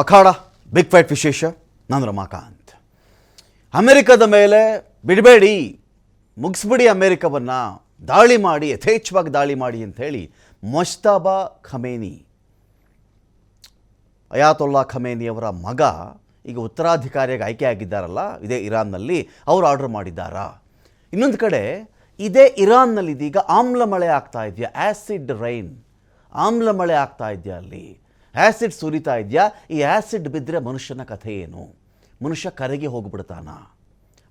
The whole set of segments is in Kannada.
ಅಖಾಡ ಬಿಗ್ ಫೈಟ್ ವಿಶೇಷ. ನಾನು ರಮಾಕಾಂತ್. ಅಮೆರಿಕದ ಮೇಲೆ ಬಿಡಬೇಡಿ, ಮುಗಿಸ್ಬಿಡಿ, ಅಮೆರಿಕವನ್ನು ದಾಳಿ ಮಾಡಿ, ಯಥೇಚ್ಛವಾಗಿ ದಾಳಿ ಮಾಡಿ ಅಂಥೇಳಿ ಮೊಜ್ತಬಾ ಖಮೇನಿ, ಅಯಾತೊಲ್ಲಾ ಖಮೇನಿಯವರ ಮಗ ಈಗ ಉತ್ತರಾಧಿಕಾರಿಯಾಗಿ ಆಯ್ಕೆಯಾಗಿದ್ದಾರಲ್ಲ, ಇದೇ ಇರಾನ್ನಲ್ಲಿ, ಅವರು ಆರ್ಡರ್ ಮಾಡಿದ್ದಾರಾ? ಇನ್ನೊಂದು ಕಡೆ ಇದೇ ಇರಾನ್ನಲ್ಲಿ ಇದೀಗ ಆಮ್ಲ ಮಳೆ ಆಗ್ತಾ ಇದೆಯಾ, ಆ್ಯಸಿಡ್ ರೈನ್, ಆಮ್ಲ ಮಳೆ ಆಗ್ತಾ ಇದೆಯಾ, ಅಲ್ಲಿ ಆ್ಯಸಿಡ್ ಸುರಿತಾ ಇದೆಯಾ? ಈ ಆ್ಯಸಿಡ್ ಬಿದ್ದರೆ ಮನುಷ್ಯನ ಕಥೆ ಏನು? ಮನುಷ್ಯ ಕರಗಿ ಹೋಗ್ಬಿಡ್ತಾನ?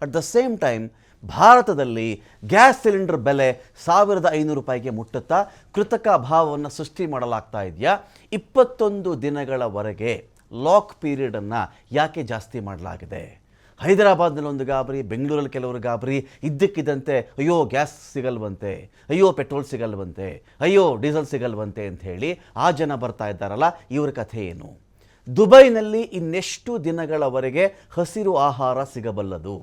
ಅಟ್ ದ ಸೇಮ್ ಟೈಮ್ ಭಾರತದಲ್ಲಿ ಗ್ಯಾಸ್ ಸಿಲಿಂಡರ್ ಬೆಲೆ 1500 ರೂಪಾಯಿಗೆ ಮುಟ್ಟುತ್ತಾ ಕೃತಕ ಅಭಾವವನ್ನು ಸೃಷ್ಟಿ ಮಾಡಲಾಗ್ತಾ ಇದೆಯಾ? 21 ದಿನಗಳವರೆಗೆ ಲಾಕ್ ಪೀರಿಯಡನ್ನು ಯಾಕೆ ಜಾಸ್ತಿ ಮಾಡಲಾಗಿದೆ? ಹೈದರಾಬಾದ್ನಲ್ಲಿ ಒಂದು ಗಾಬರಿ, ಬೆಂಗಳೂರಲ್ಲಿ ಕೆಲವರು ಗಾಬರಿ, ಇದ್ದಕ್ಕಿದ್ದಂತೆ ಅಯ್ಯೋ ಗ್ಯಾಸ್ ಸಿಗಲ್ವಂತೆ, ಅಯ್ಯೋ ಪೆಟ್ರೋಲ್ ಸಿಗಲ್ವಂತೆ, ಅಯ್ಯೋ ಡೀಸೆಲ್ ಸಿಗಲ್ವಂತೆ ಅಂತ ಹೇಳಿ ಆ ಜನ ಬರ್ತಾ ಇದ್ದಾರಲ್ಲ, ಇವ್ರ ಕಥೆ ಏನು? ದುಬೈನಲ್ಲಿ ಇನ್ನೆಷ್ಟು ದಿನಗಳವರೆಗೆ ಹಸಿರು ಆಹಾರ ಸಿಗಬಲ್ಲದು?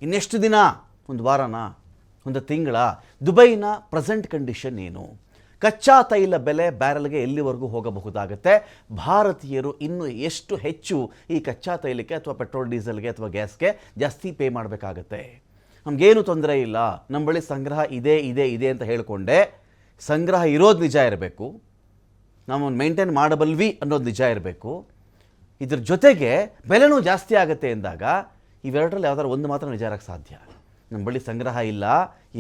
ಇನ್ನೆಷ್ಟು ದಿನ? ಒಂದು ವಾರನ? ಒಂದು ತಿಂಗಳ? ದುಬೈನ ಪ್ರೆಸೆಂಟ್ ಕಂಡೀಷನ್ ಏನು? ಕಚ್ಚಾ ತೈಲ ಬೆಲೆ ಬ್ಯಾರಲ್ಗೆ ಎಲ್ಲಿವರೆಗೂ ಹೋಗಬಹುದಾಗುತ್ತೆ? ಭಾರತೀಯರು ಇನ್ನೂ ಎಷ್ಟು ಹೆಚ್ಚು ಈ ಕಚ್ಚಾ ತೈಲಕ್ಕೆ ಅಥವಾ ಪೆಟ್ರೋಲ್ ಡೀಸೆಲ್ಗೆ ಅಥವಾ ಗ್ಯಾಸ್ಗೆ ಜಾಸ್ತಿ ಪೇ ಮಾಡಬೇಕಾಗತ್ತೆ? ನಮಗೇನು ತೊಂದರೆ ಇಲ್ಲ, ನಮ್ಮ ಬಳಿ ಸಂಗ್ರಹ ಇದೆ ಇದೆ ಇದೆ ಅಂತ ಹೇಳಿಕೊಂಡೆ, ಸಂಗ್ರಹ ಇರೋದು ನಿಜ ಇರಬೇಕು, ನಾವು ಮೇಂಟೈನ್ ಮಾಡಬಲ್ವಿ ಅನ್ನೋದು ನಿಜ ಇರಬೇಕು. ಇದ್ರ ಜೊತೆಗೆ ಬೆಲೆನೂ ಜಾಸ್ತಿ ಆಗುತ್ತೆ ಎಂದಾಗ ಇವೆರಡರಲ್ಲಿ ಯಾವ್ದಾದ್ರು ಒಂದು ಮಾತ್ರ ನಿಜ ಇರೋಕ್ಕೆ ಸಾಧ್ಯ. ನಮ್ಮ ಬಳಿ ಸಂಗ್ರಹ ಇಲ್ಲ,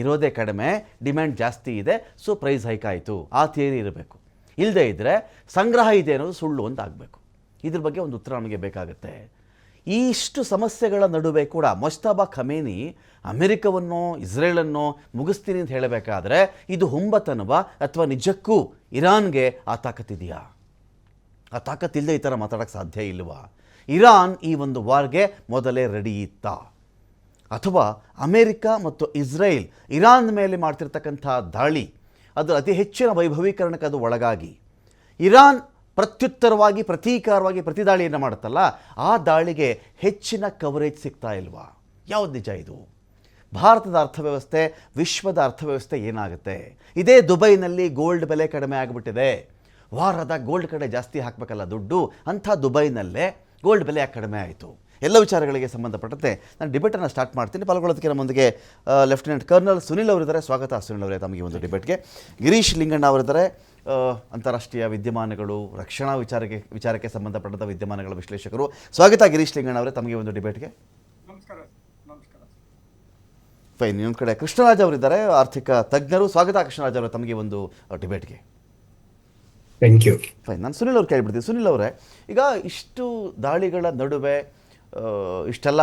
ಇರೋದೇ ಕಡಿಮೆ, ಡಿಮ್ಯಾಂಡ್ ಜಾಸ್ತಿ ಇದೆ, ಸೊ ಪ್ರೈಸ್ ಹೈಕ್ ಆಯಿತು, ಆ ಥಿಯರಿ ಇರಬೇಕು. ಇಲ್ಲದೇ ಇದ್ದರೆ ಸಂಗ್ರಹ ಇದೆ ಅನ್ನೋದು ಸುಳ್ಳು ಅಂತ ಆಗಬೇಕು. ಇದ್ರ ಬಗ್ಗೆ ಒಂದು ಉತ್ತರ ನಮಗೆ ಬೇಕಾಗುತ್ತೆ. ಇಷ್ಟು ಸಮಸ್ಯೆಗಳ ನಡುವೆ ಕೂಡ ಮೊಜ್ತಬಾ ಖಮೇನಿ ಅಮೆರಿಕವನ್ನೋ ಇಸ್ರೇಲನ್ನೋ ಮುಗಿಸ್ತೀನಿ ಅಂತ ಹೇಳಬೇಕಾದ್ರೆ ಇದು ಹುಂಬತನವ ಅಥವಾ ನಿಜಕ್ಕೂ ಇರಾನ್ಗೆ ಆ ತಾಕತ್ತಿದೆಯಾ? ಆ ತಾಕತ್ತಿಲ್ಲದೆ ಈ ಥರ ಮಾತಾಡೋಕ್ಕೆ ಸಾಧ್ಯ ಇಲ್ವಾ? ಇರಾನ್ ಈ ಒಂದು ವಾರ್ಗೆ ಮೊದಲೇ ರೆಡಿ ಇತ್ತಾ? ಅಥವಾ ಅಮೇರಿಕ ಮತ್ತು ಇಸ್ರೇಲ್ ಇರಾನ್ ಮೇಲೆ ಮಾಡ್ತಿರ್ತಕ್ಕಂಥ ದಾಳಿ ಅದು ಅತಿ ಹೆಚ್ಚಿನ ವೈಭವೀಕರಣಕ್ಕೆ ಅದು ಒಳಗಾಗಿ ಇರಾನ್ ಪ್ರತ್ಯುತ್ತರವಾಗಿ ಪ್ರತೀಕಾರವಾಗಿ ಪ್ರತಿದಾಳಿಯನ್ನು ಮಾಡುತ್ತಲ್ಲ, ಆ ದಾಳಿಗೆ ಹೆಚ್ಚಿನ ಕವರೇಜ್ ಸಿಗ್ತಾ ಇಲ್ವಾ? ಯಾವುದು ನಿಜ ಇದು? ಭಾರತದ ಅರ್ಥವ್ಯವಸ್ಥೆ, ವಿಶ್ವದ ಅರ್ಥವ್ಯವಸ್ಥೆ ಏನಾಗುತ್ತೆ? ಇದೇ ದುಬೈನಲ್ಲಿ ಗೋಲ್ಡ್ ಬೆಲೆ ಕಡಿಮೆ ಆಗಿಬಿಟ್ಟಿದೆ, ವಾರದ ಗೋಲ್ಡ್ ಕಡೆ ಜಾಸ್ತಿ ಹಾಕಬೇಕಲ್ಲ ದುಡ್ಡು, ಅಂಥ ದುಬೈನಲ್ಲೇ ಗೋಲ್ಡ್ ಬೆಲೆ ಯಾಕೆ ಕಡಿಮೆ ಆಯಿತು? ಎಲ್ಲ ವಿಚಾರಗಳಿಗೆ ಸಂಬಂಧಪಟ್ಟಂತೆ ನಾನು ಡಿಬೇಟನ್ನು ಸ್ಟಾರ್ಟ್ ಮಾಡ್ತೀನಿ. ಪಾಲ್ಗೊಳ್ಳೋದಕ್ಕೆ ನಮ್ಮೊಂದಿಗೆ ಲೆಫ್ಟಿನೆಂಟ್ ಕರ್ನಲ್ ಸುನಿಲ್ ಅವರಿದ್ದಾರೆ. ಸ್ವಾಗತ ಸುನಿಲ್ ಅವರೇ ತಮಗೆ ಒಂದು ಡಿಬೇಟ್ಗೆ. ಗಿರೀಶ್ ಲಿಂಗಣ್ಣ ಅವರಿದ್ದಾರೆ, ಅಂತಾರಾಷ್ಟ್ರೀಯ ವಿದ್ಯಮಾನಗಳು, ರಕ್ಷಣಾ ವಿಚಾರಕ್ಕೆ ಸಂಬಂಧಪಟ್ಟಂಥ ವಿದ್ಯಮಾನಗಳ ವಿಶ್ಲೇಷಕರು. ಸ್ವಾಗತ ಗಿರೀಶ್ ಲಿಂಗಣ್ಣ ಅವರೇ ತಮಗೆ ಒಂದು ಡಿಬೇಟ್ಗೆ. ನಮಸ್ಕಾರ. ನಮಸ್ಕಾರ. ಫೈನ್. ಇನ್ನೊಂದು ಕಡೆ ಕೃಷ್ಣರಾಜ್ ಅವರಿದ್ದಾರೆ, ಆರ್ಥಿಕ ತಜ್ಞರು. ಸ್ವಾಗತ ಕೃಷ್ಣರಾಜ್ ಅವರೇ ತಮಗೆ ಒಂದು ಡಿಬೇಟ್ಗೆ. Thank you. ಫೈನ್. ನಾನು ಸುನಿಲ್ ಅವ್ರು ಕೇಳಿಬಿಡ್ತೀನಿ. ಸುನಿಲ್ ಅವರೇ, ಈಗ ಇಷ್ಟು ದಾಳಿಗಳ ನಡುವೆ ಇಷ್ಟೆಲ್ಲ